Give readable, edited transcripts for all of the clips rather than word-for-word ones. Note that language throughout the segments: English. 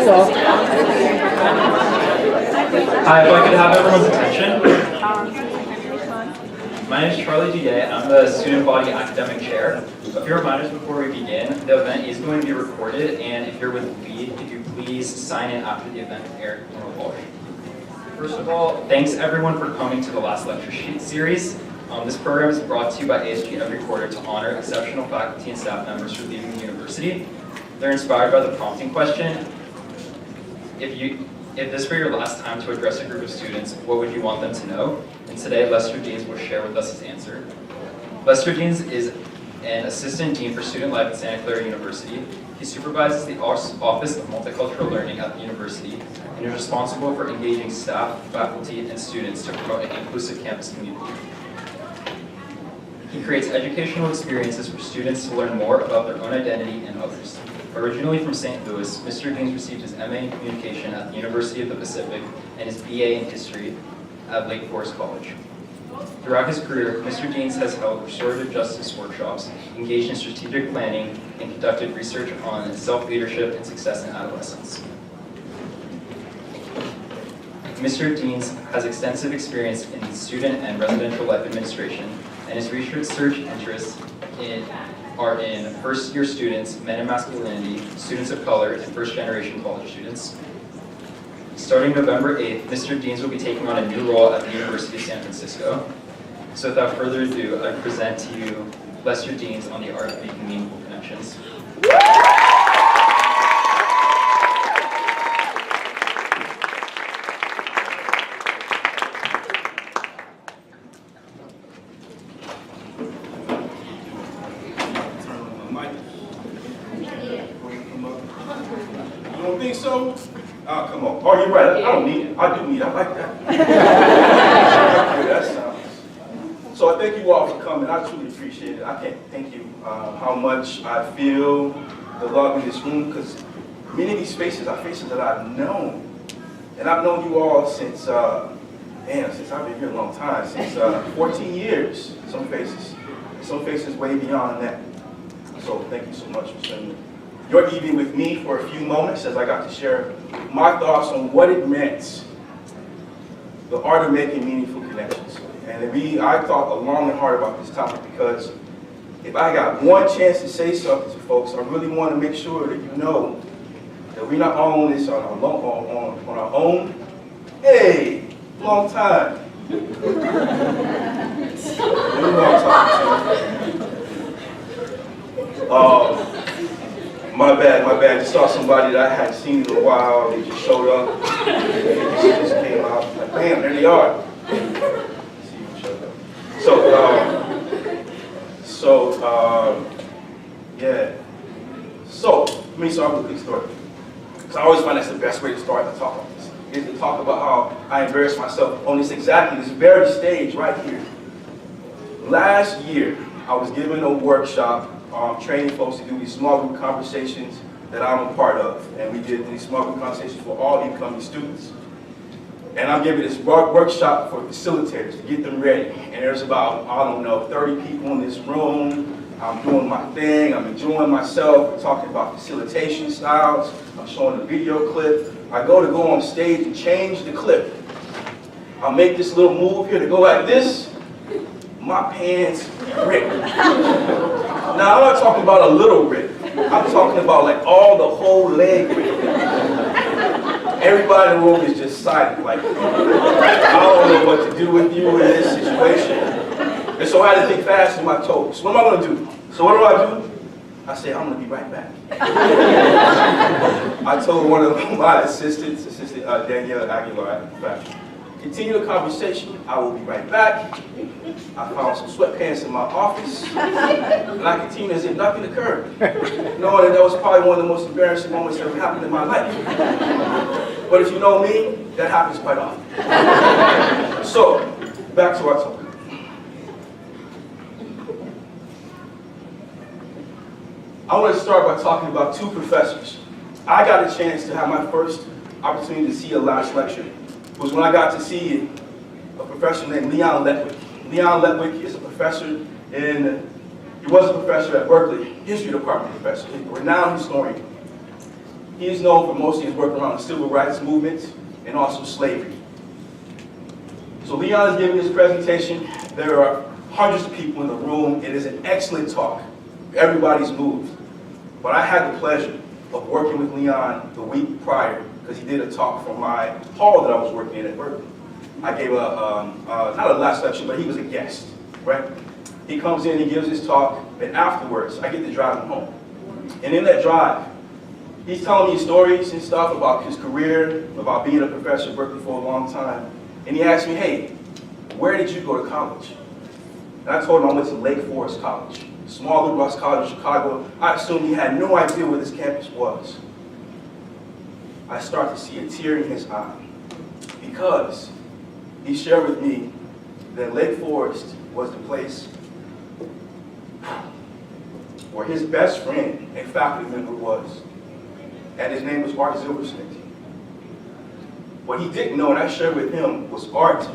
Hi, if I could have everyone's attention. My name is Charlie Duguay. I'm the Student Body Academic Chair. A few reminders before we begin. The event is going to be recorded, and if you're with LEAD, could you please sign in after the event with Eric Walsh. First of all, thanks everyone for coming to the last lecture sheet series. This program is brought to you by ASG every quarter to honor exceptional faculty and staff members for leaving the university. They're inspired by the prompting question. If this were your last time to address a group of students, what would you want them to know? And today, Lester Deans will share with us his answer. Lester Deans is an assistant dean for student life at Santa Clara University. He supervises the Office of Multicultural Learning at the university and is responsible for engaging staff, faculty, and students to promote an inclusive campus community. He creates educational experiences for students to learn more about their own identity and others. Originally from St. Louis, Mr. Deans received his MA in Communication at the University of the Pacific and his BA in History at Lake Forest College. Throughout his career, Mr. Deans has held restorative justice workshops, engaged in strategic planning, and conducted research on self-leadership and success in adolescence. Mr. Deans has extensive experience in student and residential life administration, and his research interests are in first-year students, men and masculinity, students of color, and first-generation college students. Starting November 8th, Mr. Deans will be taking on a new role at the University of San Francisco. So without further ado, I present to you Lester Deans on the art of making meaningful connections. You don't think so? Oh, come on. Oh, you're right. I don't need it. I do need it. I like that. That sounds. So I thank you all for coming. I truly appreciate it. I can't thank you how much I feel the love in this room, because many of these faces are faces that I've known. And I've known you all since, since I've been here a long time, since 14 years, some faces way beyond that. So thank you so much for spending your evening with me for a few moments as I got to share my thoughts on what it meant, the art of making meaningful connections. And I thought long and hard about this topic, because if I got one chance to say something to folks, I really want to make sure that you know that we're not on this on our own. Hey, long time. My bad. Just saw somebody that I hadn't seen in a while. They just showed up. They just came out. Like, bam, there they are. See who showed up. Yeah. So, let me start with a quick story. Because I always find that's the best way to start to talk about this, is to talk about how I embarrassed myself on this very stage right here. Last year, I was given a workshop training folks to do these small group conversations that I'm a part of. And we did these small group conversations for all incoming students. And I'm giving this workshop for facilitators to get them ready. And there's about, 30 people in this room. I'm doing my thing, I'm enjoying myself. We're talking about facilitation styles. I'm showing a video clip. I go on stage and change the clip. I'll make this little move here to go like this. My pants rip. Now, I'm not talking about a little rip. I'm talking about like the whole leg rip. Everybody in the room is just silent, like, I don't know what to do with you in this situation. And so I had to think fast with my toes. What am I gonna do? So what do? I said, I'm gonna be right back. I told one of my assistant Danielle Aguilar, in fact, continue the conversation, I will be right back. I found some sweatpants in my office, and I continued as if nothing occurred, knowing that was probably one of the most embarrassing moments that ever happened in my life. But if you know me, that happens quite often. So, back to our topic. I want to start by talking about two professors. I got a chance to have my first opportunity to see a last lecture. It was when I got to see a professor named Leon Letwick. Leon Letwick is a professor he was a professor at Berkeley, history department professor, a renowned historian. He is known for mostly his work around the civil rights movement and also slavery. So Leon is giving his presentation. There are hundreds of people in the room. It is an excellent talk. Everybody's moved. But I had the pleasure of working with Leon the week prior because he did a talk from my hall that I was working in at Berkeley. I gave not a last lecture, but he was a guest, right? He comes in, he gives his talk, and afterwards, I get to drive him home. And in that drive, he's telling me stories and stuff about his career, about being a professor at Berkeley for a long time. And he asked me, hey, where did you go to college? And I told him I went to Lake Forest College, small liberal arts college in Chicago. I assumed he had no idea where this campus was. I start to see a tear in his eye because he shared with me that Lake Forest was the place where his best friend and faculty member was. And his name was Art Zilbersmith. What he didn't know, and I shared with him, was Art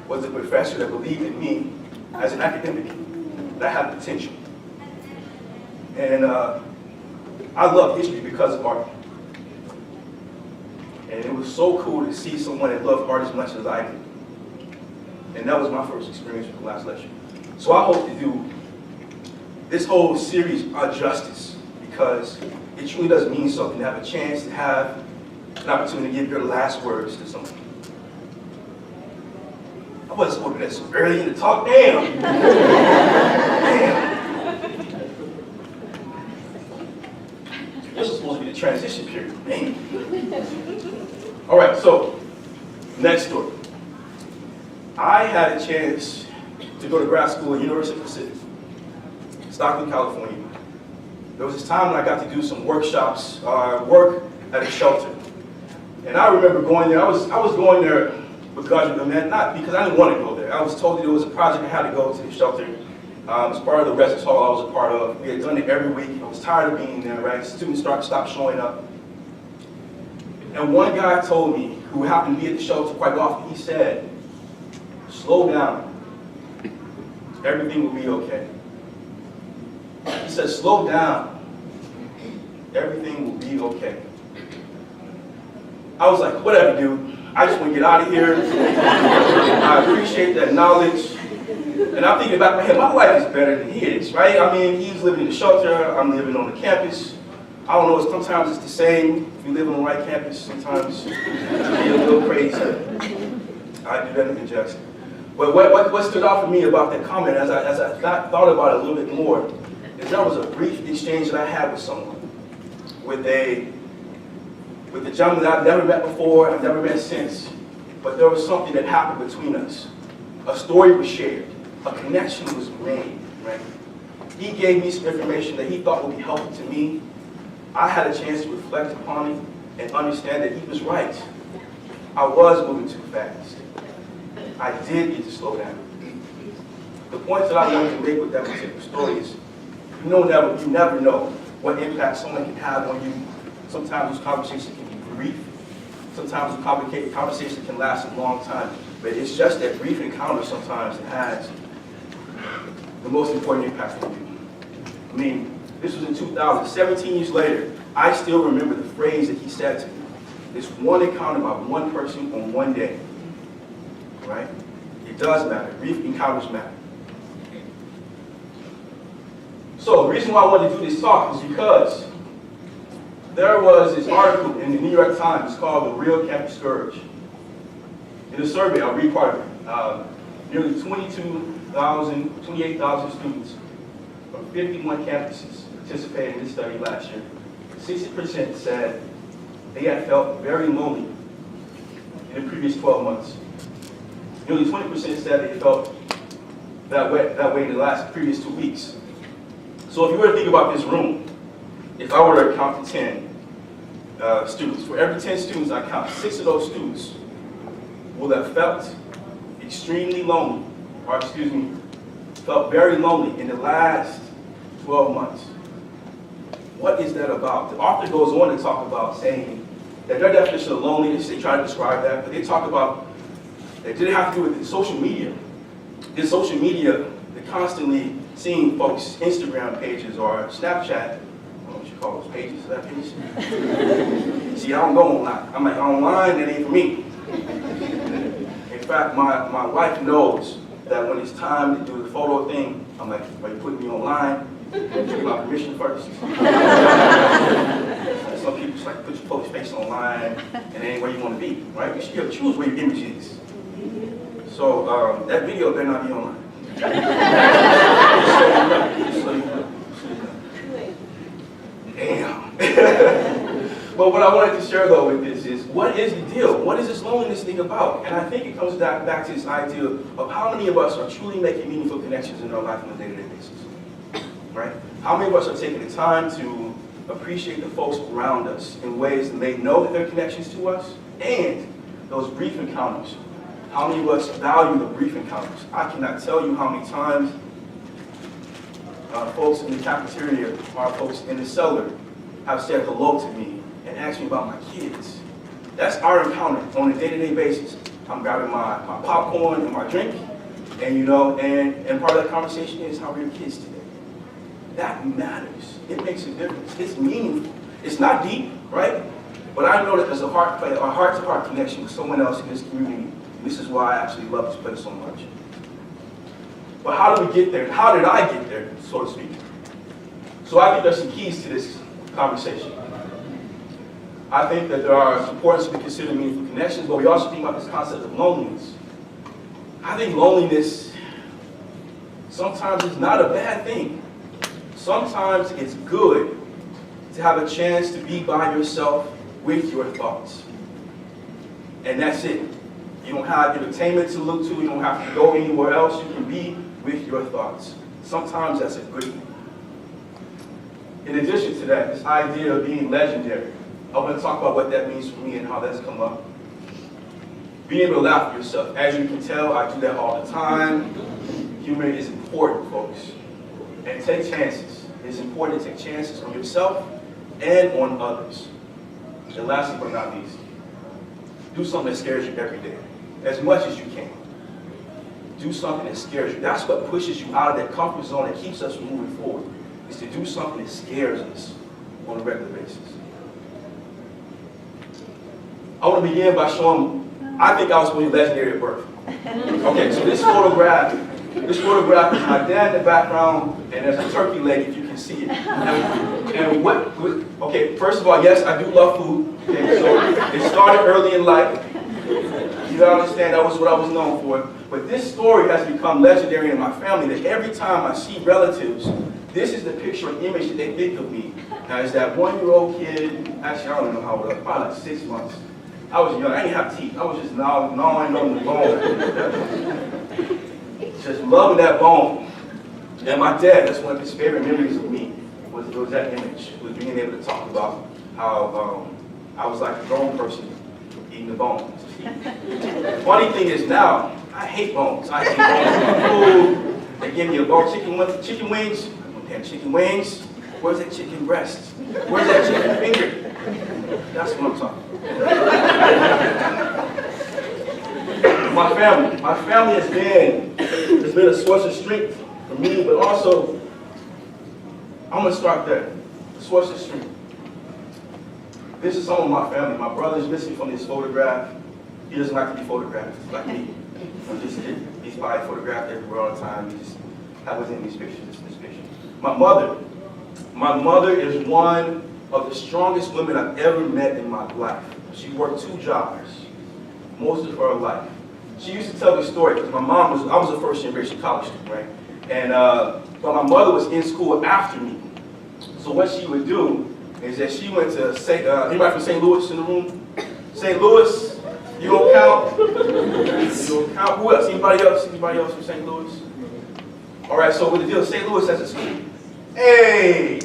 was a professor that believed in me as an academic, that I had potential. And I love history because of Art. And it was so cool to see someone that loved art as much as I did. And that was my first experience with the last lecture. So I hope to do this whole series justice because it truly does mean something to have a chance to have an opportunity to give your last words to someone. I wasn't supposed to do that so early in the talk. Damn! Damn! This was supposed to be the transition period. Man. All right, so next story. I had a chance to go to grad school at University of Pacific, Stockton, California. There was this time when I got to do some workshops, work at a shelter. And I remember going there. I was going there with graduate men, not because I didn't want to go there. I was told that it was a project I had to go to the shelter. As part of the residence hall I was a part of. We had done it every week. I was tired of being there, right? Students stopped showing up. And one guy told me, who happened to be at the shelter quite often, he said, slow down. Everything will be okay. He said, slow down. Everything will be okay. I was like, whatever, dude. I just want to get out of here. I appreciate that knowledge. And I'm thinking about my head, my life is better than his, right? I mean, he's living in the shelter, I'm living on the campus. I don't know, sometimes it's the same. If you live on the right campus, sometimes you get a little crazy. I do that in Jackson. But what stood out for me about that comment as I thought about it a little bit more, is that was a brief exchange that I had with someone, with a gentleman that I've never met before, I've never met since, but there was something that happened between us. A story was shared, a connection was made, right? He gave me some information that he thought would be helpful to me. I had a chance to reflect upon it and understand that he was right. I was moving too fast. I did need to slow down. The point that I wanted to make with that particular story is, you never know what impact someone can have on you. Sometimes those conversations can be brief. Sometimes the conversation can last a long time. But it's just that brief encounter sometimes that has the most important impact on you. I mean, this was in 2000. 17 years later, I still remember the phrase that he said to me. This one encounter by one person on one day. Right? It does matter. Brief encounters matter. So the reason why I wanted to do this talk is because there was this article in the New York Times called The Real Campus Scourge. In a survey, I'll read part of it, nearly 28,000 students from 51 campuses participated in this study last year. 60% said they had felt very lonely in the previous 12 months. Nearly 20% said they felt that way in the previous 2 weeks. So if you were to think about this room, if I were to count to 10 students, for every 10 students I count, 6 of those students will have felt extremely lonely, or felt very lonely in the last 12 months. What is that about? The author goes on to talk about saying that their definition of loneliness, they try to describe that, but they talk about that didn't have to do with social media. This social media, they're constantly seeing folks' Instagram pages or Snapchat. you call those pages, is that page? See, I don't go online. I'm like, online, that ain't for me. In fact, my wife knows that when it's time to do the photo thing, I'm like, are you putting me online? Give my permission first. Some people just like put your face online and anywhere you want to be, right? You should be able to choose where your image is. So that video better not be online. Just so you know. Damn. But what I wanted to share though with this is, what is the deal? What is this loneliness thing about? And I think it comes back to this idea of how many of us are truly making meaningful connections in our life on a day-to-day basis, right? How many of us are taking the time to appreciate the folks around us in ways that they know that they're connections to us, and those brief encounters. How many of us value the brief encounters? I cannot tell you how many times folks in the cafeteria or folks in the cellar have said hello to me and asked me about my kids. That's our encounter on a day-to-day basis. I'm grabbing my popcorn and my drink, and and part of that conversation is, how are your kids today? That matters. It makes a difference. It's meaningful. It's not deep, right? But I know that there's a heart-to-heart connection with someone else in this community. And this is why I actually love this place so much. But how do we get there? How did I get there, so to speak? So I think there's some keys to this conversation. I think that there are importance to consider meaningful connections, but we also think about this concept of loneliness. I think loneliness sometimes is not a bad thing. Sometimes it's good to have a chance to be by yourself with your thoughts. And that's it. You don't have entertainment to look to. You don't have to go anywhere else. You can be with your thoughts. Sometimes that's a good thing. In addition to that, this idea of being legendary, I want to talk about what that means for me and how that's come up. Being able to laugh at yourself. As you can tell, I do that all the time. Humor is important, folks. And take chances. It's important to take chances on yourself and on others. And lastly but not least, do something that scares you every day, as much as you can. Do something that scares you. That's what pushes you out of that comfort zone that keeps us from moving forward, is to do something that scares us on a regular basis. I want to begin by showing, I think I was really legendary at birth. Okay, so this photograph is my dad in the background, and there's a turkey leg, if you can see it. And okay, first of all, yes, I do love food. Okay, so it started early in life. You gotta understand, that was what I was known for. But this story has become legendary in my family, that every time I see relatives, this is the picture and image that they think of me as that 1-year-old kid. Actually, I don't know how old I was, probably like 6 months. I was young, I didn't have teeth. I was just gnawing on the bone. Just loving that bone. And my dad, that's one of his favorite memories of me, was that image, was being able to talk about how I was like a grown person eating the bones. The funny thing is now, I hate bones. I hate bones. Food. They give me a bone, chicken wings. Okay, chicken wings. Where's that chicken breast? Where's that chicken finger? That's what I'm talking about. My family has been a source of strength for me, but also, I'm gonna start there. A source of strength. This is some of my family. My brother's missing from this photograph. He doesn't like to be photographed, like me. He's probably photographed everywhere all the time. I was in these pictures, this picture. My mother is one of the strongest women I've ever met in my life. She worked 2 jobs most of her life. She used to tell the story, because I was a first generation college student, right? And, but my mother was in school after me. So what she would do is that she went to, anybody from St. Louis in the room? St. Louis, you don't count? You don't count? Who else? Anybody else from St. Louis? All right, so what the deal is, St. Louis has a school. Hey!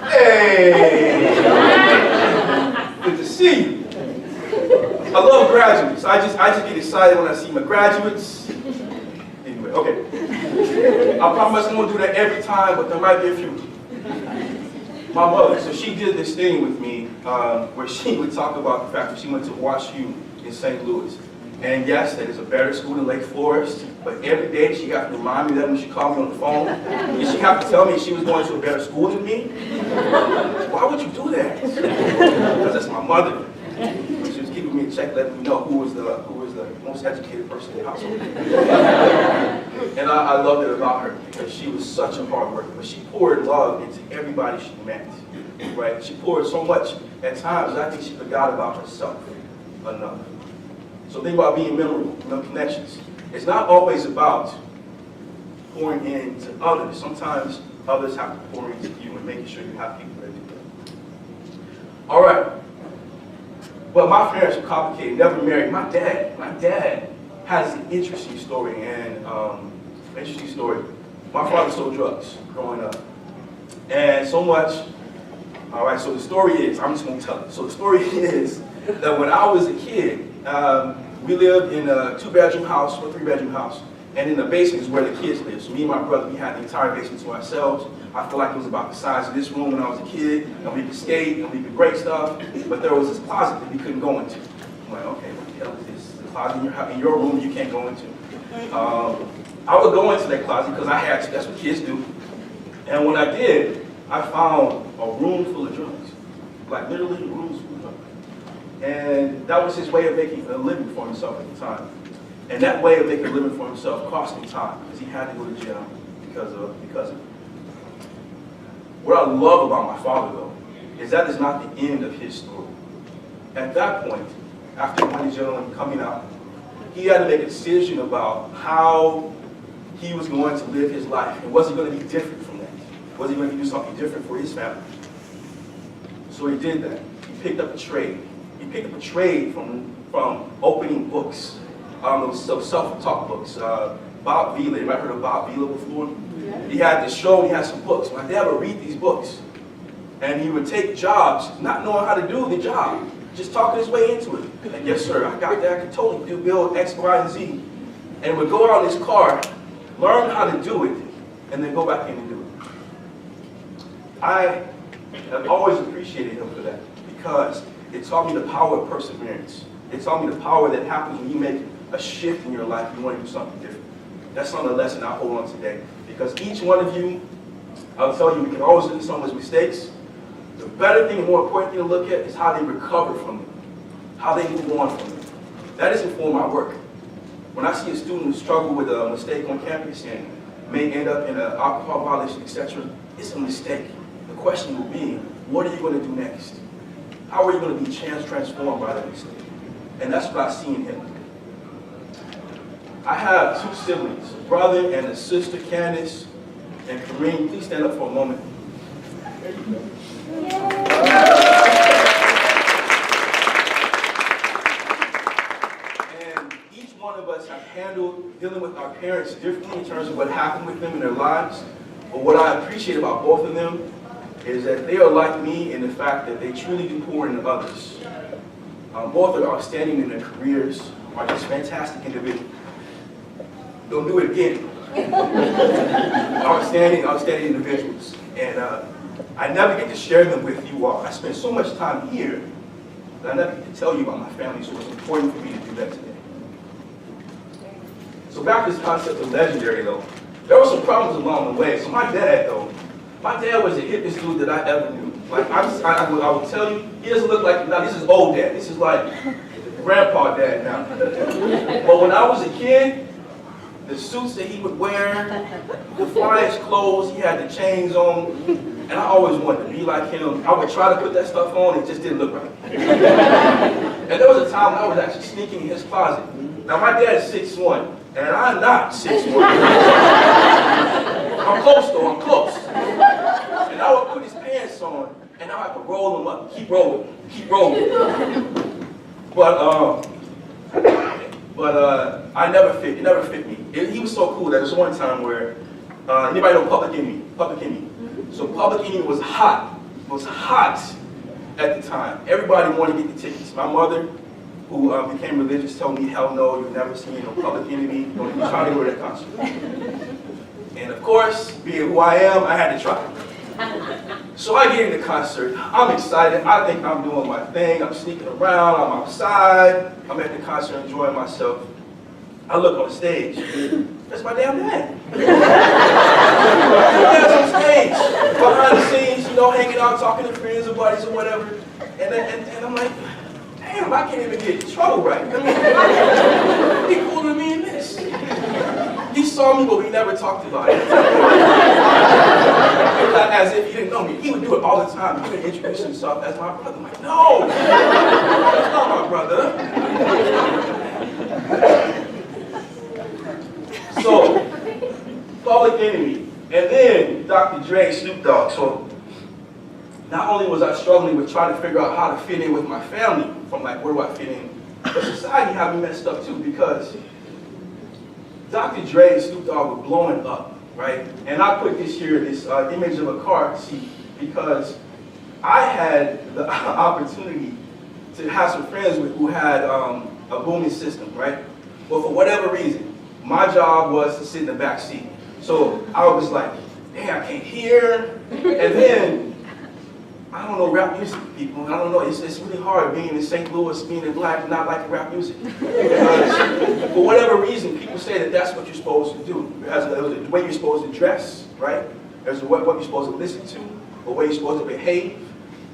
Hey! Good to see you. I love graduates. I just get excited when I see my graduates. Anyway, okay. I promise I won't do that every time, but there might be a few. My mother, so she did this thing with me where she would talk about the fact that she went to WashU in St. Louis. And yes, that is a better school than Lake Forest, but every day she got to remind me that when she called me on the phone. And she had to tell me she was going to a better school than me. Why would you do that? Because that's my mother. She was keeping me in check, letting me know who was the most educated person in the household. And I loved it about her because she was such a hard worker. But she poured love into everybody she met. Right? She poured so much at times that I think she forgot about herself enough. So think about being memorable, connections. It's not always about pouring into others. Sometimes others have to pour into you and making sure you have people that do that. All right. But my parents were complicated, never married. My dad has an interesting story, My father sold drugs growing up. And so much, all right, so the story is, I'm just gonna tell it. So the story is that when I was a kid, we lived in a 2-bedroom house or 3-bedroom house, and in the basement is where the kids lived. So me and my brother, we had the entire basement to ourselves. I feel like it was about the size of this room when I was a kid, and we could skate, and we could break stuff, but there was this closet that we couldn't go into. I'm like, okay, what the hell is this? The closet in your room you can't go into. I would go into that closet because I had to, that's what kids do. And when I did, I found a room full of drugs. Like literally rooms full of drugs. And that was his way of making a living for himself at the time. And that way of making a living for himself cost him time because he had to go to jail because of it. What I love about my father, though, is that is not the end of his story. At that point, after going to jail and coming out, he had to make a decision about how he was going to live his life. And was he going to be different from that? Was he going to do something different for his family? So he did that. He picked up a trade. He picked up a trade from opening books, those self-talk books. Bob Vila, you ever heard of Bob Vila before? Yeah. He had this show, he had some books. My dad would read these books. And he would take jobs, not knowing how to do the job, just talking his way into it. Like, yes, sir, I got that. I can totally build X, Y, and Z. And would go out in his car, learn how to do it, and then go back in and do it. I have always appreciated him for that because it taught me the power of perseverance. It taught me the power that happens when you make a shift in your life, you want to do something different. That's another lesson I hold on today. Because each one of you, I'll tell you, we can always do some of those mistakes. The better thing and more important thing to look at is how they recover from them, how they move on from them. That is inform my work. When I see a student struggle with a mistake on campus and may end up in an alcohol violation, etc., it's a mistake. The question will be, what are you going to do next? How are you going to be transformed by that mistake? And that's what I see in him. I have 2 siblings, a brother and a sister, Candace and Kareem. Please stand up for a moment. There you go. And each one of us have handled dealing with our parents differently in terms of what happened with them in their lives. But what I appreciate about both of them is that they are like me in the fact that they truly do pour into others. Both are outstanding in their careers, are just fantastic individuals. Don't do it again. Outstanding individuals. And I never get to share them with you all. I spend so much time here that I never get to tell you about my family, so it's important for me to do that today. So back to this concept of legendary, though. There were some problems along the way. So my dad was the hippest dude that I ever knew. Like, I will tell you, he doesn't look like, now this is old dad. This is like grandpa dad now. But when I was a kid, the suits that he would wear, the flyest clothes, he had the chains on, and I always wanted to be like him. I would try to put that stuff on, it just didn't look right. And there was a time when I was actually sneaking in his closet. Now my dad is 6'1", and I'm not 6'1". I'm close though, I'm close. And I would put his pants on, and I would roll them up, keep rolling. I never fit. It never fit me. He was so cool that there was one time where anybody know Public Enemy? Public Enemy. So Public Enemy was hot. It was hot at the time. Everybody wanted to get the tickets. My mother, who became religious, told me, "Hell no, you've never seen no Public Enemy. Don't even try to go to that concert." And of course, being who I am, I had to try. So I get in the concert, I'm excited, I think I'm doing my thing, I'm sneaking around, I'm outside, I'm at the concert enjoying myself. I look on stage, that's my damn dad. Dad's on stage, behind the scenes, you know, hanging out, talking to friends or buddies or whatever. And I'm like, damn, I can't even get in trouble right. I mean, he cooler than me in this. He saw me, but we never talked about it. As if he didn't know me. He would do it all the time. He would introduce himself as my brother. I'm like, no, that's not my brother. So, Public Enemy, and then Dr. Dre, Snoop Dogg. So, not only was I struggling with trying to figure out how to fit in with my family, from like, where do I fit in, but society had me messed up too, because Dr. Dre and Snoop Dogg were blowing up, right? And I put this here, this image of a car seat, because I had the opportunity to have some friends who had a booming system, right? But for whatever reason, my job was to sit in the back seat. So I was like, damn, I can't hear. And then, I don't know rap music, people. I don't know, it's really hard being in St. Louis, being in black, and not liking rap music. Because for whatever reason, people say that that's what you're supposed to do. There's the way you're supposed to dress, right? There's what you're supposed to listen to, the way you're supposed to behave.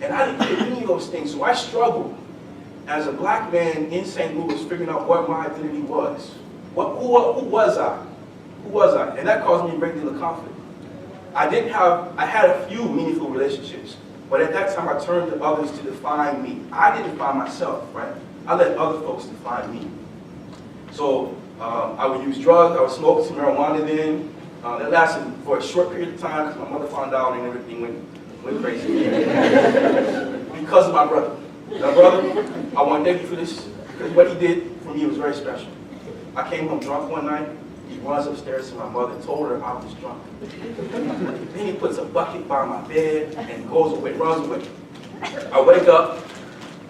And I didn't get any of those things, so I struggled as a black man in St. Louis figuring out what my identity was. Who was I? Who was I? And that caused me a great deal of conflict. I had a few meaningful relationships, but at that time I turned to others to define me. I didn't define myself, right? I let other folks define me. So I would use drugs, I would smoke some marijuana then. That lasted for a short period of time because my mother found out and everything went crazy. Because of my brother. Now brother, I want to thank you for this, because what he did for me was very special. I came home drunk one night. He runs upstairs to my mother, told her I was drunk. Then he puts a bucket by my bed and goes away, runs away. I wake up.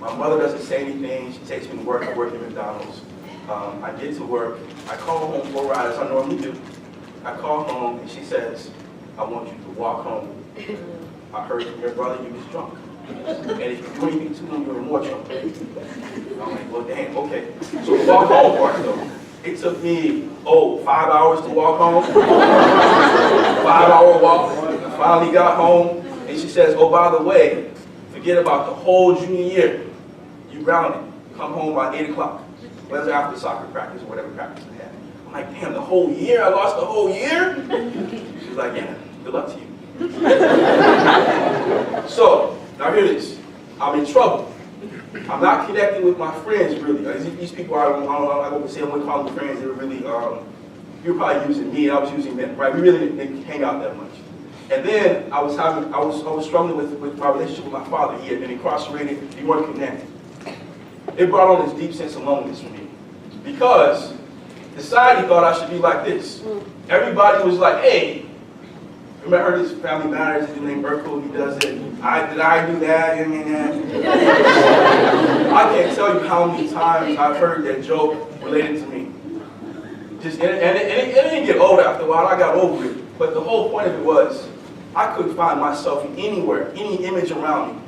My mother doesn't say anything. She takes me to work. I work at McDonald's. I get to work. I call home for a ride, as I normally do. I call home and she says, I want you to walk home. I heard from your brother you was drunk. And if you do anything to him, you're more drunk. I'm like, well, damn, okay. So the walk home part, though. It took me, 5 hours to walk home. 5-hour walk. I finally got home, and she says, oh, by the way, forget about the whole junior year. You grounded. Come home by 8 o'clock. Whether after soccer practice or whatever practice I had. I'm like, damn, the whole year? I lost the whole year? She's like, yeah, good luck to you. So, now hear this. I'm in trouble. I'm not connected with my friends, really. These people, I wouldn't say I wouldn't call them friends. They were really, you were probably using me, and I was using them, right? We really didn't hang out that much. And then I was struggling with my relationship with my father. He had been incarcerated. We weren't connected. It brought on this deep sense of loneliness for me, because society thought I should be like this. Everybody was like, hey, remember I heard this Family Matters, his name Urkel, he does it. Did I do that? I can't tell you how many times I've heard that joke related to me. And it didn't get old after a while, I got over it. But the whole point of it was, I couldn't find myself anywhere, any image around me.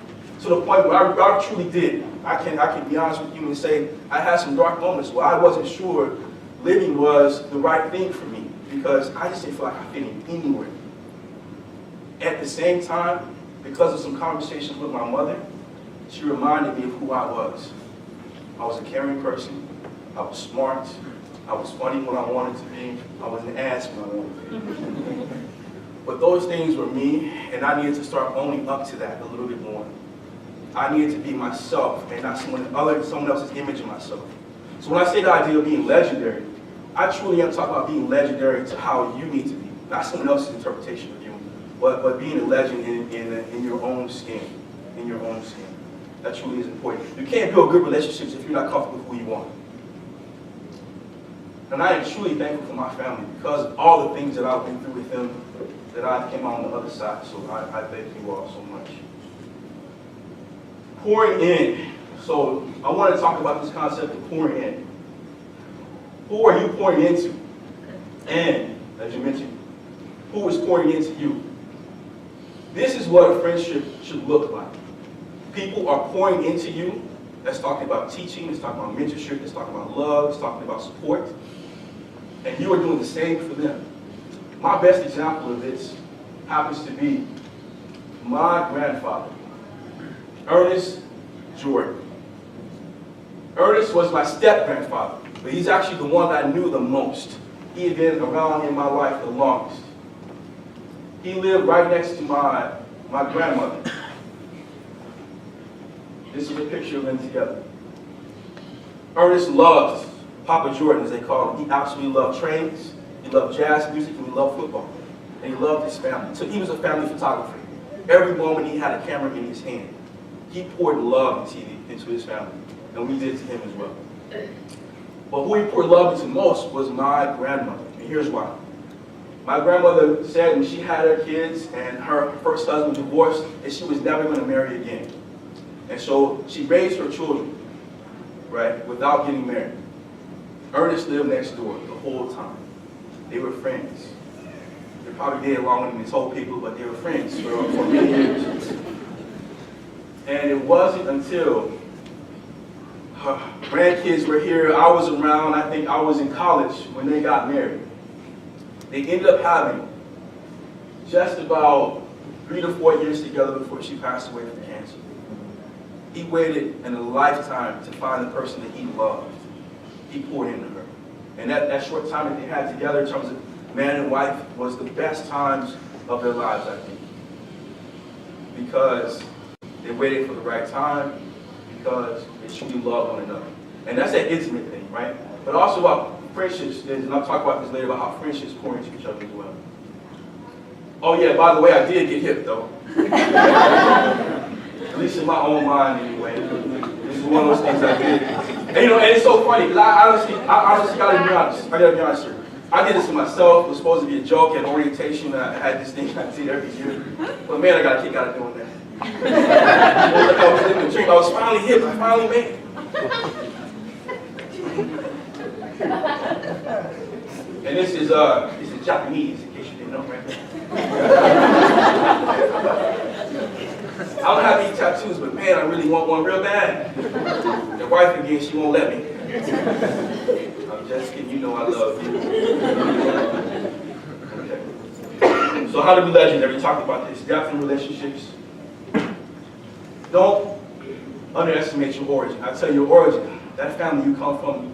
To the point where I truly did. I can be honest with you and say, I had some dark moments where I wasn't sure living was the right thing for me, because I just didn't feel like I fit in anywhere. At the same time, because of some conversations with my mother, she reminded me of who I was. I was a caring person, I was smart, I was funny when I wanted to be, I was an ass when I wanted to be. But those things were me, and I needed to start owning up to that a little bit more. I needed to be myself, and not someone else's image of myself. So when I say the idea of being legendary, I truly am talking about being legendary to how you need to be, not someone else's interpretation of you. But being a legend in your own skin, in your own skin. That truly is important. You can't build good relationships if you're not comfortable with who you are. And I am truly thankful for my family because of all the things that I've been through with them, that I came out on the other side. So I thank you all so much. Pouring in. So I want to talk about this concept of pouring in. Who are you pouring into? And, as you mentioned, who is pouring into you? This is what a friendship should look like. People are pouring into you. That's talking about teaching, it's talking about mentorship, it's talking about love, it's talking about support. And you are doing the same for them. My best example of this happens to be my grandfather, Ernest Jordan. Ernest was my step-grandfather, but he's actually the one that I knew the most. He had been around in my life the longest. He lived right next to my grandmother. This is a picture of them together. Ernest loved Papa Jordan, as they call him. He absolutely loved trains, he loved jazz music, and he loved football. And he loved his family. So he was a family photographer. Every moment he had a camera in his hand. He poured love into his family, and we did to him as well. But who he poured love into most was my grandmother, and here's why. My grandmother said when she had her kids and her first husband divorced, that she was never going to marry again. And so she raised her children, right, without getting married. Ernest lived next door the whole time. They were friends. They probably did longer than they told people, but they were friends for many years. And it wasn't until her grandkids were here, I was around, I think I was in college when they got married. They ended up having just about 3 to 4 years together before she passed away from cancer. He waited in a lifetime to find the person that he loved. He poured into her. And that short time that they had together in terms of man and wife was the best times of their lives, I think. Because they waited for the right time, because they truly loved one another. And that's that intimate thing, right? But also about friendships, and I'll talk about this later, about how friendships pour into each other as well. Oh yeah, by the way, I did get hip though. At least in my own mind anyway. This is one of those things I did. And you know, and it's so funny, because I honestly gotta be honest. I gotta be honest here. I did this to myself. It was supposed to be a joke at orientation. I had this thing I did every year. But man, I got a kick out of doing that. I was living the dream. I was finally hip. I finally made it. And this is Japanese, in case you didn't know, right? I don't have any tattoos, but man, I really want one real bad. The wife again, she won't let me. I'm just kidding, you know I love you. Okay. So how to be legendary? We talked about this. Depth in relationships. Don't underestimate your origin. I tell you, your origin, that family you come from,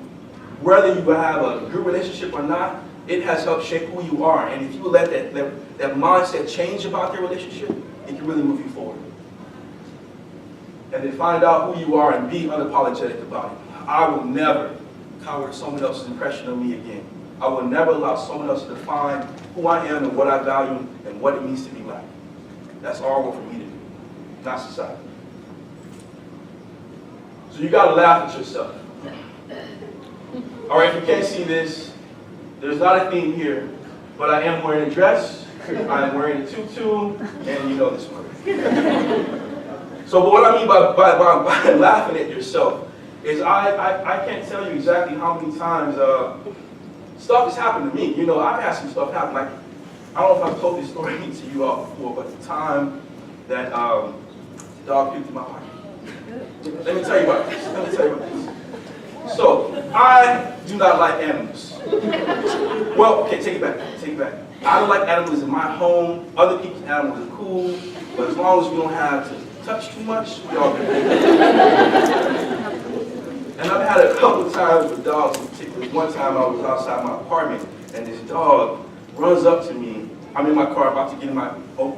whether you have a good relationship or not, it has helped shape who you are. And if you let that mindset change about your relationship, it can really move you forward. And then find out who you are and be unapologetic about it. I will never cower to someone else's impression of me again. I will never allow someone else to define who I am and what I value and what it means to be black. That's all for me to do, not society. So you gotta laugh at yourself. All right, if you can't see this, there's not a theme here, but I am wearing a dress, I am wearing a tutu, and you know this one. So what I mean by laughing at yourself is I can't tell you exactly how many times stuff has happened to me. You know, I've had some stuff happen. Like, I don't know if I've told this story to you all before, but the time that the dog puked in my pocket. Let me tell you about this. So, I do not like animals. Well, okay, take it back. I don't like animals in my home. Other people's animals are cool, but as long as we don't have to touch too much, we all good. And I've had a couple of times with dogs in particular. One time I was outside my apartment, and this dog runs up to me. I'm in my car, about to get in my,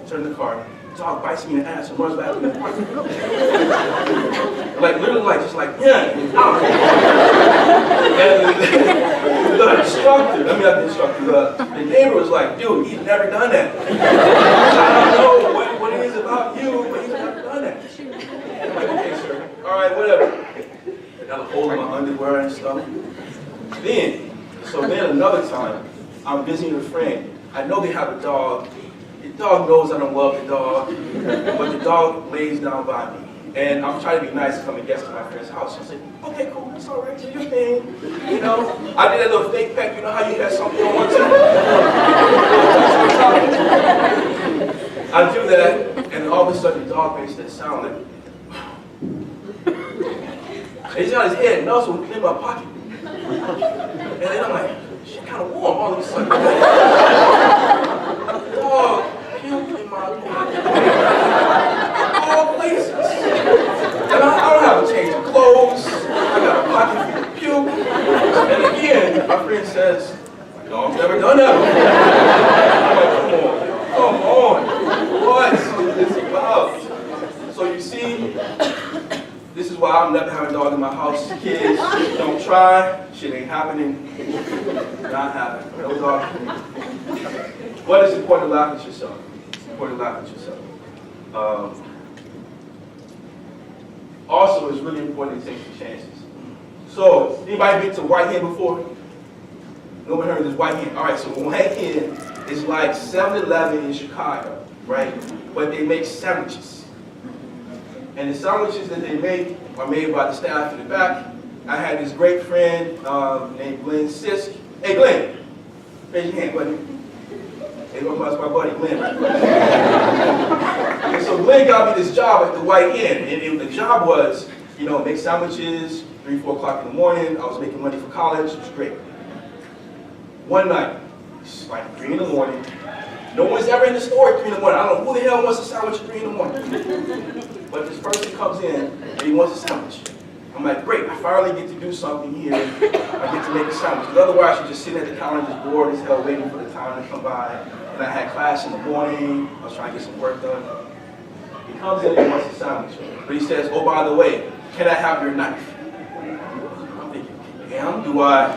turn the car. The dog bites me in the ass and runs back in the apartment. Like, literally, like, just like, yeah. And the instructor, not the instructor, the neighbor was like, dude, he's never done that. I don't know what it is about you, but he's never done that. I'm like, okay, sir. All right, whatever. I got a hole in my underwear and stuff. Then another time, I'm visiting a friend. I know they have a dog. The dog knows I don't love the dog, but the dog lays down by me. And I'm trying to be nice to come and guest to my friend's house. I said, okay, cool, that's all right, do your thing. You know, I did that little fake peck, you know how you got something you don't want to? I do that. And all of a sudden, the dog makes that sound like, he's got his head nuzzled in my pocket. And then I'm like, shit kind of warm all of a sudden. Dog puked in my pocket. All places. And I don't have a change of clothes. I got a pocket full of puke. And again, my friend says, my dog's never done that before. I'm like, come on. What is this about? So you see, this is why I'm never having a dog in my house. Kids, don't try. Shit ain't happening. Not happening. No dog. But it's important to laugh at yourself. It's important to laugh at yourself. Also, it's really important to take some chances. So, anybody been to White Hen before? Nobody heard of this White Hen? All right, so White Hen is like 7-Eleven in Chicago, right? But they make sandwiches. And the sandwiches that they make are made by the staff in the back. I had this great friend named Glenn Sisk. Hey, Glenn, raise your hand, buddy. Hey, that's my buddy, Glenn. And so Glenn got me this job at the White Hen. And the job was, you know, make sandwiches, 3, 4 o'clock in the morning. I was making money for college. It was great. One night, it's like 3 in the morning. No one's ever in the store at 3 in the morning. I don't know who the hell wants a sandwich at 3 in the morning. But this person comes in and he wants a sandwich. I'm like, great, I finally get to do something here. I get to make a sandwich. Because otherwise, you're just sitting at the counter just bored as hell waiting for the time to come by. And I had class in the morning. I was trying to get some work done. He comes in and he wants a sandwich. But he says, oh, by the way, can I have your knife? I'm thinking, damn, do I?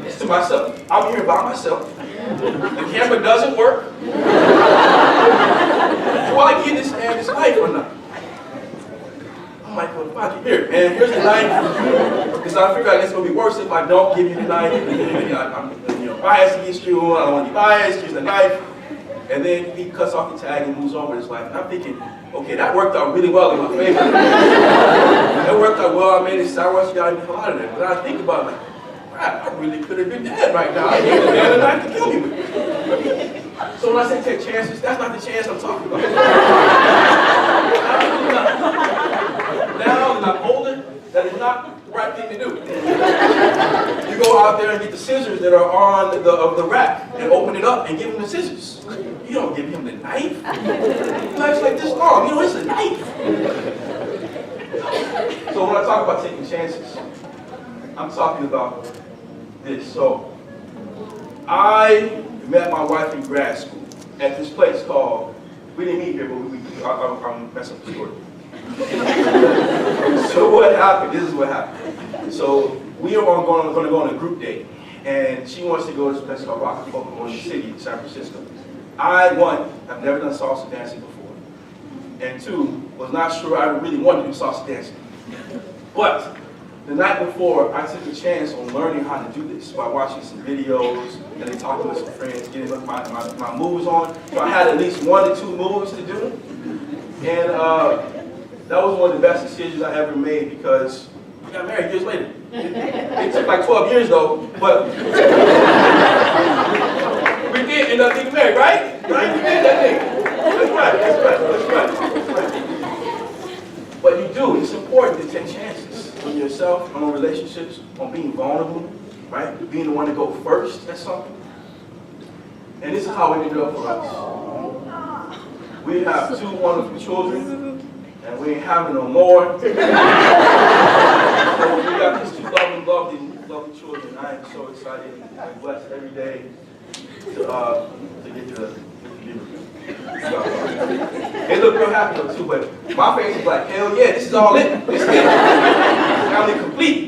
It's to myself. I'm here by myself. The camera doesn't work. Do I get this man this knife or not? I'm like, well, fuck it. Here, man, here's the knife. Because I figure out it's going to be worse if I don't give you the knife. I'm biased against you. I don't want to be biased. Here's the knife. And then he cuts off the tag and moves on with his life. And I'm thinking, okay, that worked out really well in my favor. That worked out well. I made it sandwich. Got me a lot of that. But I think about it, like, crap, I really could have been dead right now. I gave the man a knife to kill me with. So when I say take chances, that's not the chance I'm talking about. Now that I'm older, that is not the right thing to do. You go out there and get the scissors that are on the rack and open it up and give him the scissors. You don't give him the knife. The knife's like this long. You know, it's a knife. So when I talk about taking chances, I'm talking about this. So I met my wife in grad school at this place called, we didn't meet here, but I'm messing up the story. So what happened? This is what happened. So we are going to go on a group date, and she wants to go to this place called Rockefeller City in San Francisco. I, 1, have never done salsa dancing before, and 2, was not sure I really wanted to do salsa dancing. But the night before, I took a chance on learning how to do this by watching some videos and then talking with some friends, getting my moves on. So I had at least 1 or 2 moves to do, and that was one of the best decisions I ever made because we got married years later. It took like 12 years though, but we did end up getting married, right? Right? We did that thing. That's right. But you do, it's important to take chances on yourself, on relationships, on being vulnerable, right? Being the one to go first at something. And this is how it ended up for us. We have 2 wonderful children. And we ain't having no more. So we got these 2 lovely children. I am so excited and blessed every day to get to be with them. They look real happy though too, but my face is like, hell yeah, this is all it. This is it. Family complete.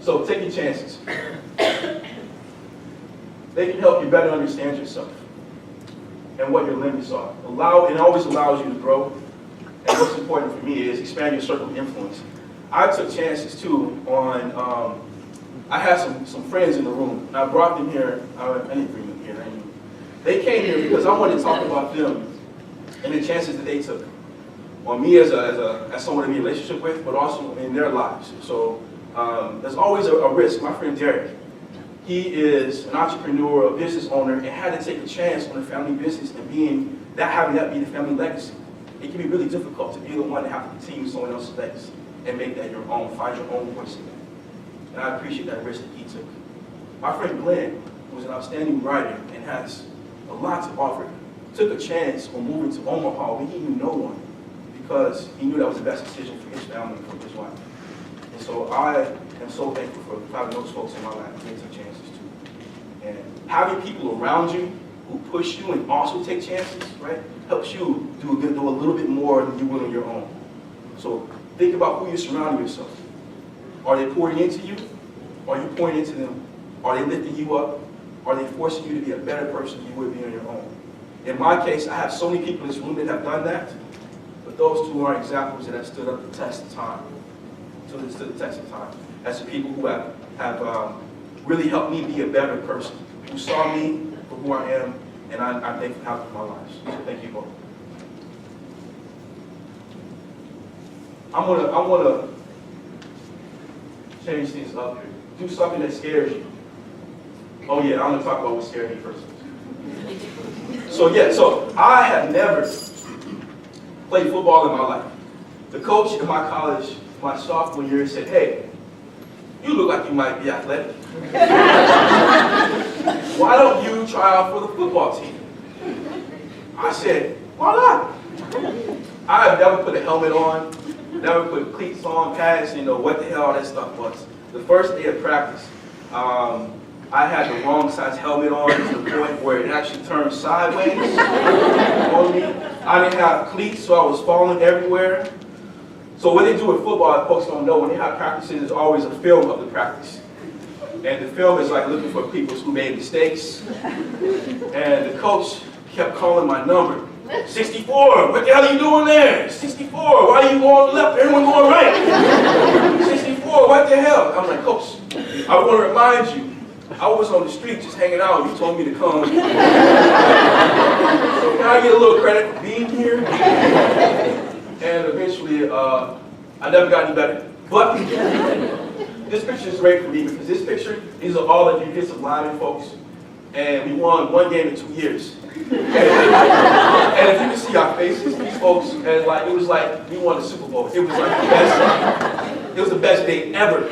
So taking chances. They can help you better understand yourself and what your limits are. It always allows you to grow. And what's important for me is expand your circle of influence. I took chances too on, I had some friends in the room, and I brought them here. I didn't bring them here. They came here because I wanted to talk about them and the chances that they took on me as someone to be in a relationship with, but also in their lives. So there's always a risk. My friend Derek, He is an entrepreneur, a business owner, and had to take a chance on a family business and having that be the family legacy. It can be really difficult to be the one to have to continue someone else's legacy and make that your own, find your own voice in that. And I appreciate that risk that he took. My friend Glenn, who's an outstanding writer and has a lot to offer, took a chance on moving to Omaha when he knew no one, because he knew that was the best decision for his family and for his wife. And so I am so thankful for having those folks in my life who take chances too. And having people around you who push you and also take chances, right, helps you do a little bit more than you will on your own. So think about who you're surrounding yourself. Are they pouring into you? Are you pouring into them? Are they lifting you up? Are they forcing you to be a better person than you would be on your own? In my case, I have so many people in this room that have done that, but those two are examples that have stood up the test of time. Stood the test of time. As the people who have really helped me be a better person, who saw me for who I am, and I'm thankful for having my lives. So thank you both. I wanna change things up here. Do something that scares you. Oh yeah, I'm gonna talk about what scared me first. So I have never played football in my life. The coach in my college, my sophomore year, said, "Hey, you look like you might be athletic. Why don't you try out for the football team?" I said, "Why not?" I have never put a helmet on, never put cleats on, pads, what the hell all that stuff was. The first day of practice, I had the wrong size helmet on to the point where it actually turned sideways on me. I didn't have cleats, so I was falling everywhere. So what they do in football, folks don't know, when they have practices, there's always a film of the practice. And the film is like looking for people who made mistakes. And the coach kept calling my number. 64, what the hell are you doing there? 64, why are you going left? Everyone going right. 64, what the hell? I'm like, "Coach, I want to remind you, I was on the street just hanging out. You told me to come. So can I get a little credit for being here?" And eventually, I never got any better. But this picture is great for me because this picture, these are all the defensive linemen, folks. And we won one game in 2 years. And if you can see our faces, these folks, and it was like we won the Super Bowl. It was like the best day ever.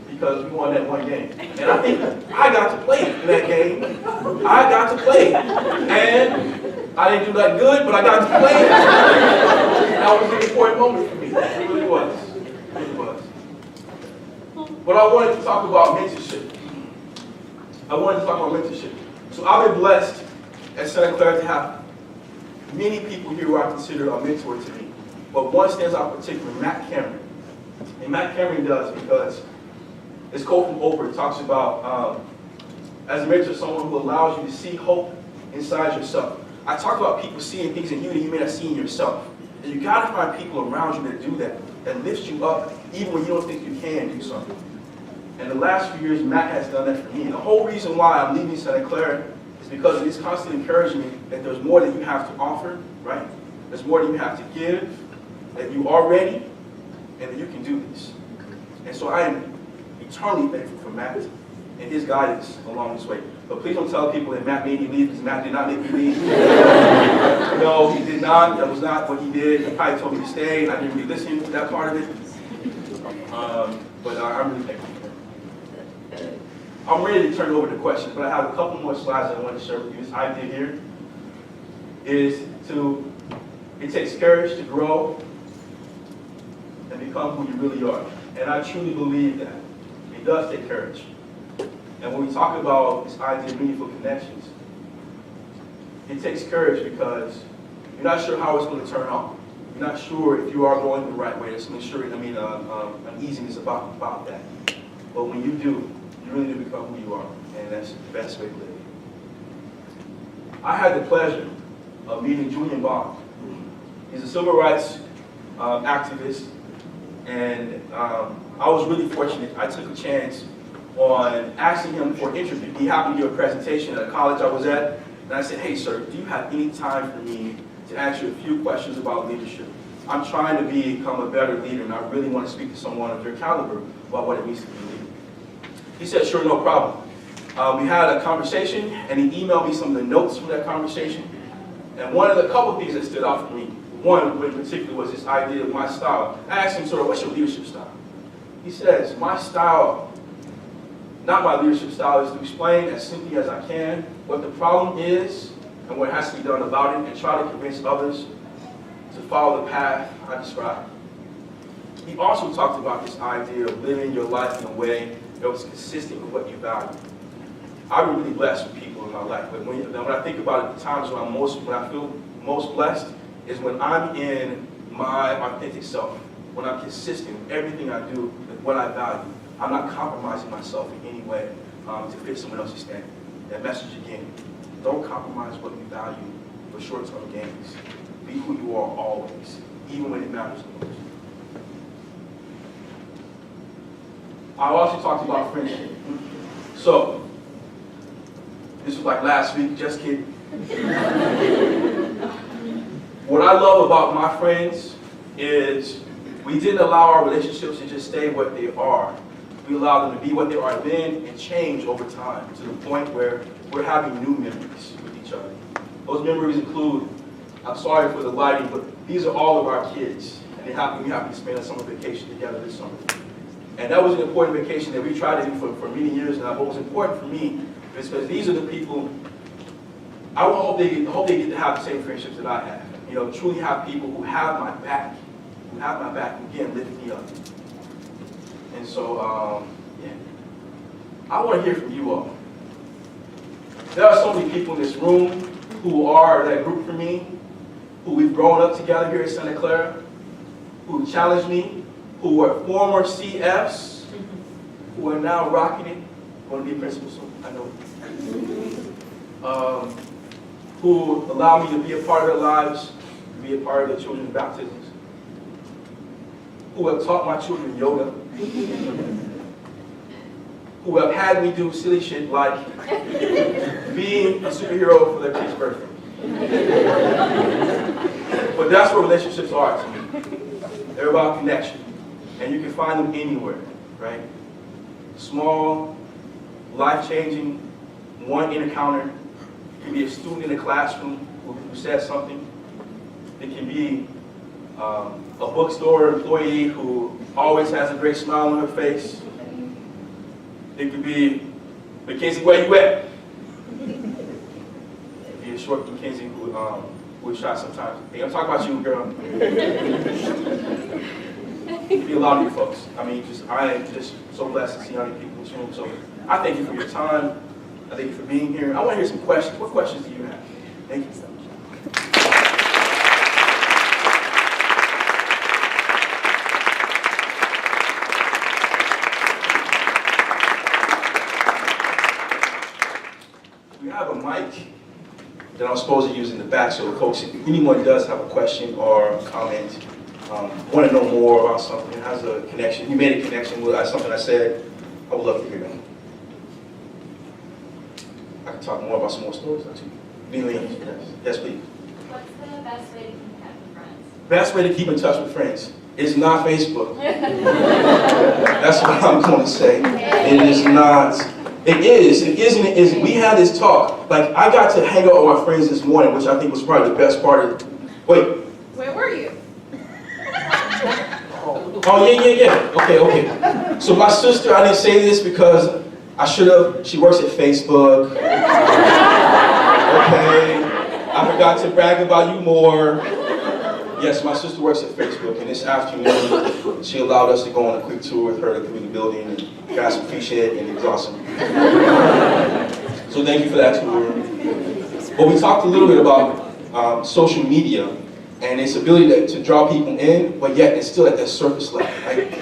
Because we won that one game. And I think I got to play in that game. I got to play. And I didn't do that good, but I got to play. That was an important moment for me. It really was. It really was. But I wanted to talk about mentorship. So I've been blessed at Santa Clara to have many people here who I consider a mentor to me. But one stands out in particular, Matt Cameron. And Matt Cameron does because this quote from Oprah talks about, as a mentor, someone who allows you to see hope inside yourself. I talk about people seeing things in you that you may not see in yourself. And you gotta find people around you that do that lifts you up even when you don't think you can do something. And the last few years, Matt has done that for me. And the whole reason why I'm leaving Santa Clara is because of his constant encouragement that there's more that you have to offer, right? There's more that you have to give, that you are ready, and that you can do this. And so I am eternally thankful for Matt and his guidance along this way. But please don't tell people that Matt made me leave, because Matt did not make me leave. No, he did not. That was not what he did. He probably told me to stay, and I didn't really listen to that part of it. But I'm really thankful. I'm ready to turn it over to questions, but I have a couple more slides that I want to share with you. This idea here is it takes courage to grow and become who you really are. And I truly believe that. It does take courage. And when we talk about this idea of meaningful connections, it takes courage because you're not sure how it's going to turn out. You're not sure if you are going the right way. There's some uneasiness about that. But when you do, you really do become who you are, and that's the best way to live. I had the pleasure of meeting Julian Bond. He's a civil rights activist, and I was really fortunate. I took a chance on asking him for an interview. He happened to give a presentation at a college I was at, and I said, "Hey, sir, do you have any time for me to ask you a few questions about leadership? I'm trying to become a better leader, and I really want to speak to someone of your caliber about what it means to be a leader." He said, sure, no problem. We had a conversation, and he emailed me some of the notes from that conversation. And one of the couple things that stood out for me, one in particular was this idea of my style. I asked him sort of, what's your leadership style? He says, my style, not my leadership style, is to explain as simply as I can what the problem is and what has to be done about it, and try to convince others to follow the path I described. He also talked about this idea of living your life in a way that was consistent with what you value. I've been really blessed with people in my life, but when I think about it, the times when I feel most blessed is when I'm in my authentic self, when I'm consistent with everything I do, with what I value. I'm not compromising myself in any way to fit someone else's standard. That message again, don't compromise what you value for short-term gains. Be who you are always, even when it matters the most. I also talked about friendship. So, this was like last week, just kidding. What I love about my friends is we didn't allow our relationships to just stay what they are. We allowed them to be what they are then and change over time to the point where we're having new memories with each other. Those memories include, I'm sorry for the lighting, but these are all of our kids. And we happen to spend a summer vacation together this summer. And that was an important vacation that we tried to do for many years now. But what was important for me is because these are the people, I hope they get to have the same friendships that I have. You know, truly have people who have my back, who again, lift me up. And so, yeah, I want to hear from you all. There are so many people in this room who are that group for me, who we've grown up together here at Santa Clara, who challenged me, who were former CFs, who are now rocking it, going to be principals soon, I know. Who allow me to be a part of their lives, to be a part of their children's baptisms, who have taught my children yoga, who have had me do silly shit like being a superhero for their kid's birthday. But that's what relationships are to me. They're about connection. And you can find them anywhere, right? Small, life-changing, one encounter. It can be a student in a classroom who said something. It can be a bookstore employee who always has a great smile on her face. It could be, Mackenzie, where you at? It could be a short Mackenzie who shot sometimes. Hey, I'm talking about you, girl. It could be a lot of you folks. I mean, I am just so blessed to see how many people in this room. So I thank you for your time. I thank you for being here. I want to hear some questions. What questions do you have? Thank you so much. We have a mic that I'm supposed to use in the back, so folks, if anyone does have a question or a comment, want to know more about something, has a connection, you made a connection with something I said, I would love to hear that. I can talk more about some more stories, don't you? Yes. Yes, please. What's the best way to keep in touch with friends? Best way to keep in touch with friends is not Facebook. That's what I'm going to say. It is not. It is. It isn't. It isn't. We had this talk. Like, I got to hang out with my friends this morning, which I think was probably the best part of it. Wait. Where were you? Oh, yeah. Okay. So my sister, I didn't say this because I should have. She works at Facebook. Okay. I forgot to brag about you more. Yes, my sister works at Facebook, and this afternoon, she allowed us to go on a quick tour with her through the building, and you guys appreciate it, and it was awesome. So thank you for that tour. But we talked a little bit about social media and its ability to draw people in, but yet it's still at that surface level, right?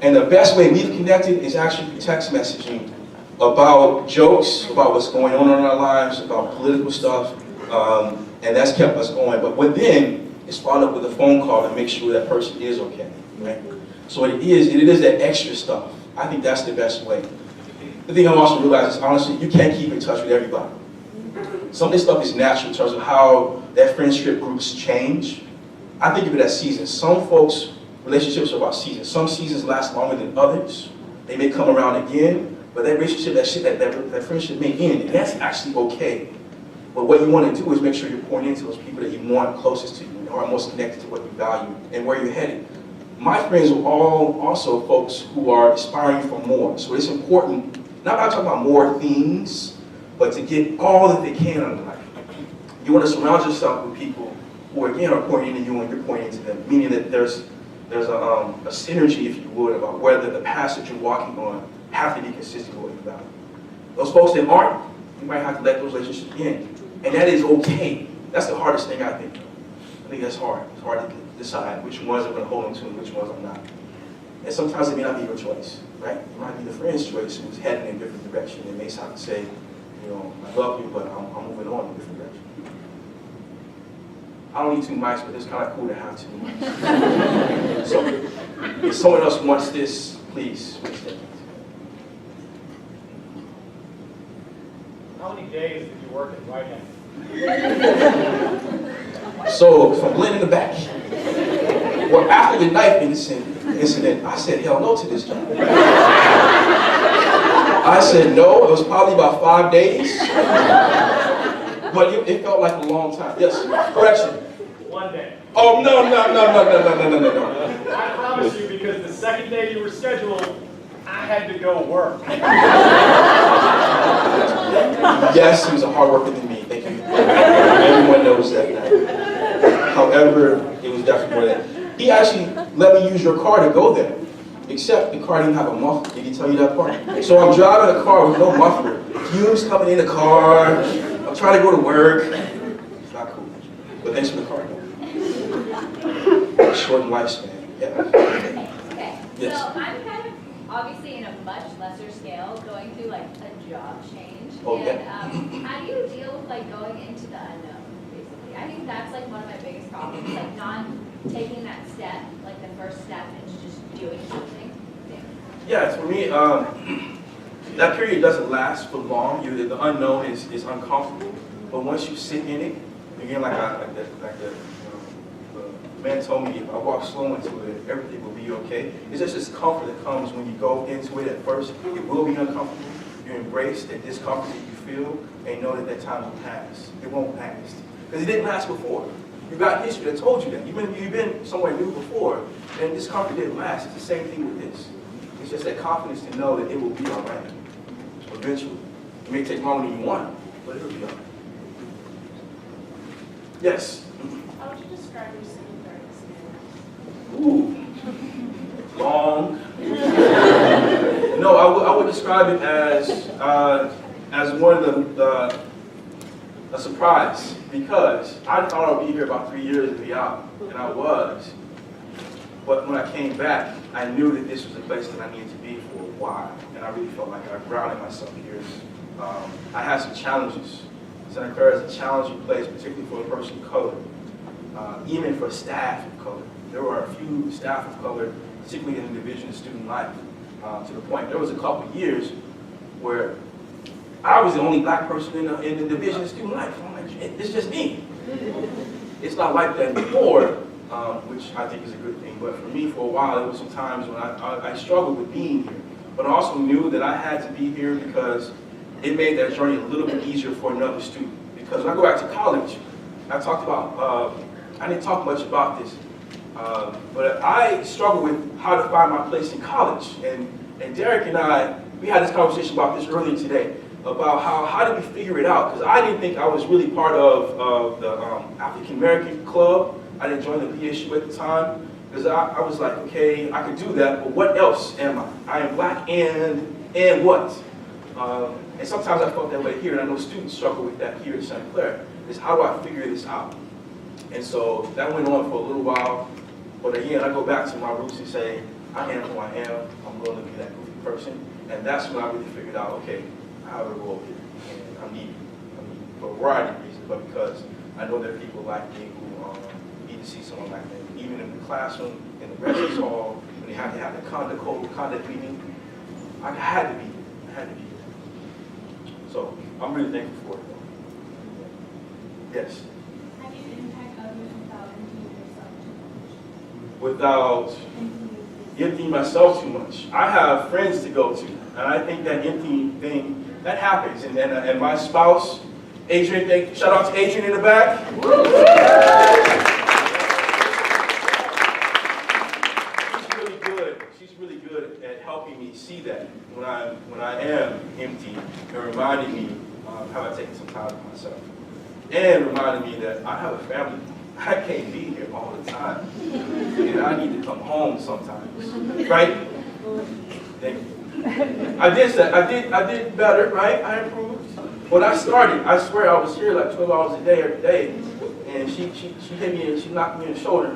And the best way we've connected is actually text messaging about jokes, about what's going on in our lives, about political stuff, and that's kept us going. But within, it's followed up with a phone call to make sure that person is okay, right? So it is that extra stuff. I think that's the best way. The thing I also realize is, honestly, you can't keep in touch with everybody. Some of this stuff is natural in terms of how that friendship groups change. I think of it as seasons. Some folks' relationships are about seasons. Some seasons last longer than others. They may come around again, But that relationship, that friendship may end, and that's actually okay. But what you want to do is make sure you're pouring into those people that you want closest to you, or are most connected to what you value and where you're headed. My friends are all also folks who are aspiring for more. So it's important, not about talking about more things, but to get all that they can out of life. You want to surround yourself with people who, again, are pouring into you and you're pouring into them, meaning that there's a synergy, if you would, about whether the path that you're walking on have to be consistent with what you value. Those folks that aren't, you might have to let those relationships end. And that is okay. That's the hardest thing, I think. I think that's hard. It's hard to decide which ones I'm going to hold on to and which ones I'm not. And sometimes it may not be your choice, right? It might be the friend's choice who's heading in a different direction. They may have to say, you know, I love you, but I'm moving on in a different direction. I don't need two mics, but it's kind of cool to have two mics. So, if someone else wants this, please. How many days did you work at White House? So, from Glenn in the back. Well, after the knife incident, I said, hell no to this job. I said no, it was probably about 5 days. But it felt like a long time. Yes, correction. 1 day. Oh, no. I promise you, because the second day you were scheduled, I had to go work. Yes, he was a hard worker than me, thank you. Everyone knows that now. However, it was definitely worth it. He actually let me use your car to go there, except the car didn't have a muffler. Did he tell you that part? So I'm driving a car with no muffler. Fumes coming in the car. I'm trying to go to work. It's not cool. But thanks for the car. Short lifespan. Yeah. Okay, Yes. so I'm kind of obviously in a much lesser scale going through like a job change. Oh, and yeah. How do you deal with like going into the unknown, basically? I think that's like one of my biggest problems, like not taking that step, like the first step into just doing something. Yeah, for me, that period doesn't last for long. The unknown is uncomfortable, but once you sit in it, again, like the man told me, if I walk slow into it, everything will be okay. It's just this comfort that comes when you go into it at first. It will be uncomfortable. You embrace that discomfort that you feel, and know that time will pass. It won't last, because it didn't last before. You got history that told you that. You've been somewhere new before, and discomfort didn't last. It's the same thing with this. It's just that confidence to know that it will be all right. Eventually. It may take longer than you want, but it'll be all right. Yes? How would you describe your secondary experience? Ooh. Long. No, I would describe it as one of a surprise, because I thought I would be here about 3 years and be out, and I was. But when I came back, I knew that this was a place that I needed to be for a while, and I really felt like I grounded myself here. I had some challenges. Santa Clara is a challenging place, particularly for a person of color, even for staff of color. There were a few staff of color, particularly in the Division of Student Life, to the point. There was a couple of years where I was the only black person in the Division of Student Life. I'm like, it's just me. It's not like that anymore, which I think is a good thing. But for me, for a while, there were some times when I struggled with being here. But I also knew that I had to be here because it made that journey a little bit easier for another student. Because when I go back to college, I talked about, I didn't talk much about this, but I struggled with how to find my place in college. And Derek and I, we had this conversation about this earlier today, about how do we figure it out? Because I didn't think I was really part of the African American Club. I didn't join the PSU at the time, because I was like, okay, I could do that, but what else am I? I am black and what? And sometimes I felt that way here, and I know students struggle with that here at Santa Clara, is how do I figure this out? And so that went on for a little while, but again, I go back to my roots and say, I am who I am, I'm going to be that goofy person, and that's when I really figured out, okay, I have a role here, and I'm needed for a variety of reasons, but because I know there are people like me who need to see someone like me, even in the classroom, in the residence hall, when they have to have the conduct meeting, I had to be there. So I'm really thankful for it. Yes. How do you impact others without emptying yourself too much? Without emptying myself too much. I have friends to go to. And I think that empty thing, that happens. And my spouse, Adrian, shout out to Adrian in the back. She's really good at helping me see that when I am empty and reminding me how I take some time for myself. And reminding me that I have a family. I can't be here all the time. And I need to come home sometimes. Right? Thank you. I did better, right? I improved. When I started, I swear I was here like 12 hours a day every day. And she hit me and she knocked me in the shoulder.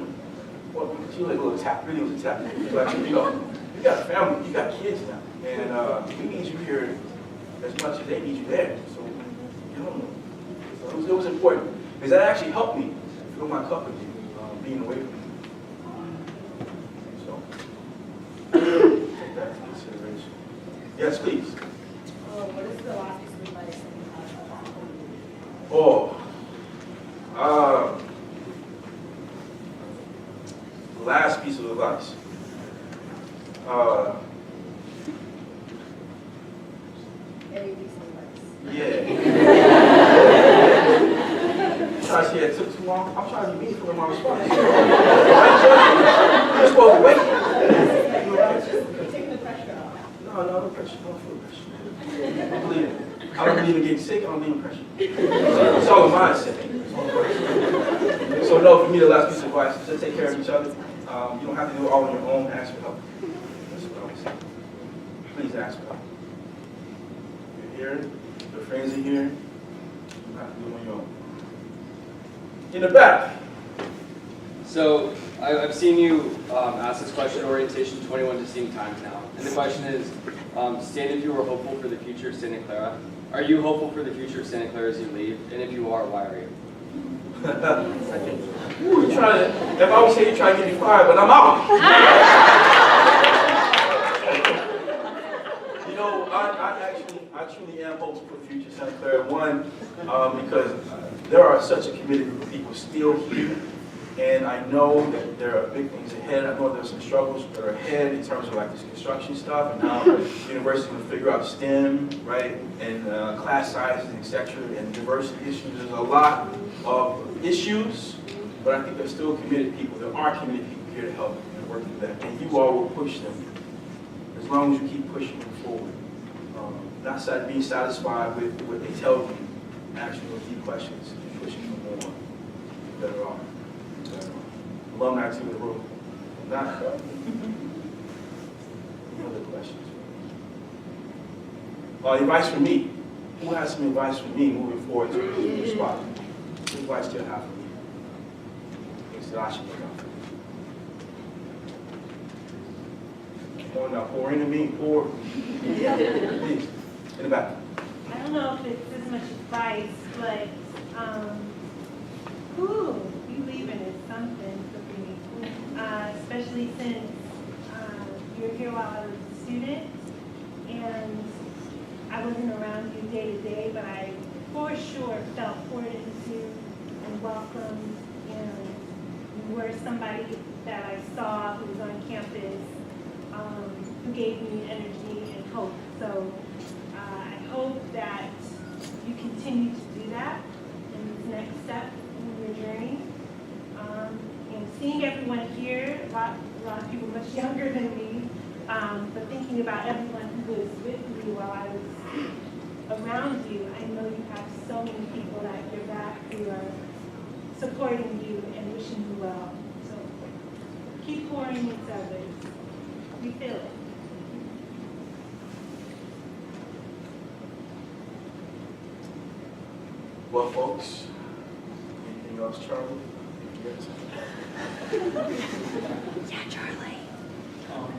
Well, she was like a little tap, really was a tap. Like, you know, you got a family, you got kids now. And we need you here as much as they need you there. So, you know, so it was important. Because that actually helped me fill my cup again, being away from you. So, take that into consideration. Yes, please. What is the last piece of advice that you have? Last piece of advice. Any piece of advice? Yeah. Try to say it took too long. I'm trying to be meaningful in my response. You're supposed to wait. You're taking the pressure off. No pressure. Don't feel pressure. I believe it. I don't believe in getting sick. I don't believe in pressure. It's all a mindset. So no, for me, the last piece of advice is just take care of each other. You don't have to do it all on your own. Ask for help. That's what I would say. Please ask for help. You're here. Your friends are here. You don't have to do it on your own. In the back. So I've seen you ask this question at orientation 21 distinct times now. And the question is, state if you were hopeful for the future of Santa Clara. Are you hopeful for the future of Santa Clara as you leave? And if you are, why are you? Ooh, if I would say you're trying to get me fired, but I'm out. You know, I truly am hopeful for the future of Santa Clara. One, because there are such a committed group of people still here. And I know that there are big things ahead. I know there's some struggles that are ahead in terms of like this construction stuff and how the university will figure out STEM, right? And class sizes, etc. and diversity issues. There's a lot of issues, but I think there's still committed people. There are committed people here to help and work through that. And you all will push them as long as you keep pushing them forward. Not being satisfied with what they tell you, asking those deep questions, and pushing them more. Better off. Alumni to the room. Not other questions. Advice from me. Who has some advice from me moving forward to the spot? What advice do you have for me? Things that I should look out for. Come on now, pour into me, pour. Please, in the back. I don't know if it's as much advice, but you leaving is something for me, especially since you're here while I was a student, and I wasn't around you day to day, but I for sure felt poured into and welcomed, and you were somebody that I saw who was on campus, who gave me energy and hope. So I hope that you continue to do that in this next step in your journey. And seeing everyone here, a lot of people much younger than me, but thinking about everyone who was with me while I was around you, I know you have so many people at your back who are supporting you and wishing you well. So keep pouring into others. We feel it. Well, folks, anything else, Charlie? Yeah, Charlie.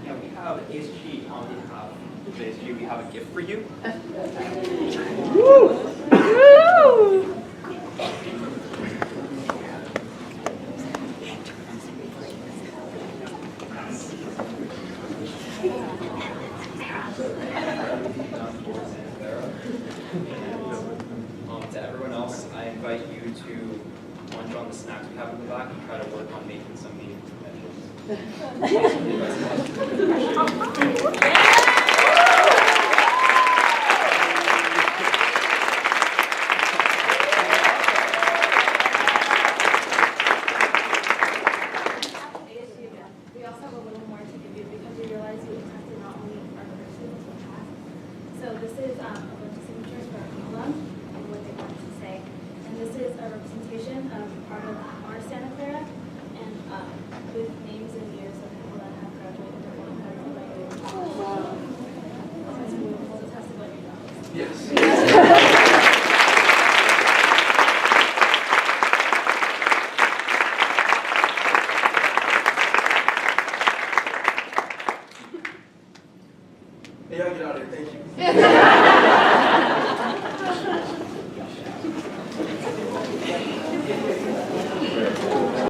Yeah, we have HG on behalf of HG. We have a gift for you. To everyone else, I invite you to munch on the snacks we have in the back and try to work on making some meaningful connections. Yes. Hey, y'all get out of here. Thank you.